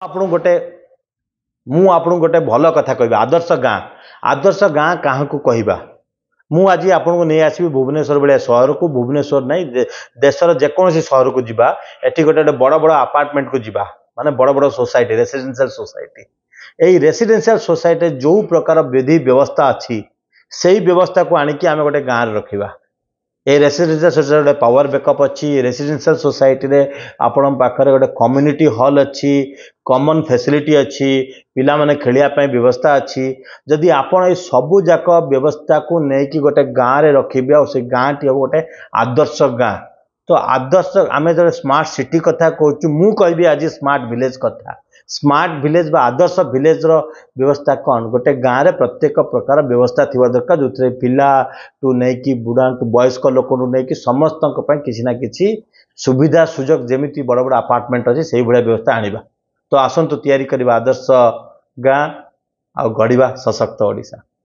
आपन गोटे गोटे भल कथा कह आदर्श गाँ क्या कहवा मु आज आपन को नहीं आसबि भुवनेश्वर भाया सहर को भुवनेश्वर नहीं देशर जेकोसी सहर को जीवा एटी गोटे बड़ बड़ अपार्टमेंट को जीवा माने बड़ बड़ सोसाइटी रेसिडेंशियल सोसाइटी यही रेसिडेंशियल सोसाइटी जो प्रकार विधि व्यवस्था अच्छी से व्यवस्था को आणिकी आम गोटे गाँव रखा ये रेसिडेंशियल सोसाइटी गोटे पावर बैकअप अच्छी रेसिडेंशियल सोसाइटी रे आपण पाखरे गोटे कम्युनिटी हॉल अच्छी कॉमन फैसिलिटी अच्छी पिला माने खेलिया पय व्यवस्था अच्छी जदि आपण ए सबु जाक व्यवस्था को नेकी गोटे गाँव रे रखिबे और से गाँ टी गोटे आदर्श गाँ तो आदर्श आम जो स्मार्ट सिटी कथा कहूँ मु कहबी आज स्मार्ट विलेज कथा स्मार्ट विलेज बा आदर्श विलेज रो व्यवस्था कौन गोटे गाँव में प्रत्येक प्रकार व्यवस्था थी दरकार जो थे पिला टू नहीं कि बुढ़ा वयस्क लोक नहीं कि समस्त किसी ना किसी सुविधा सुजोग जमी बड़ बड़ अपार्टमेंट अच्छे से भाया व्यवस्था आनिबा तो आसतु तैयारी करवा आदर्श गाँ आ गढ़ा सशक्त ओडिशा।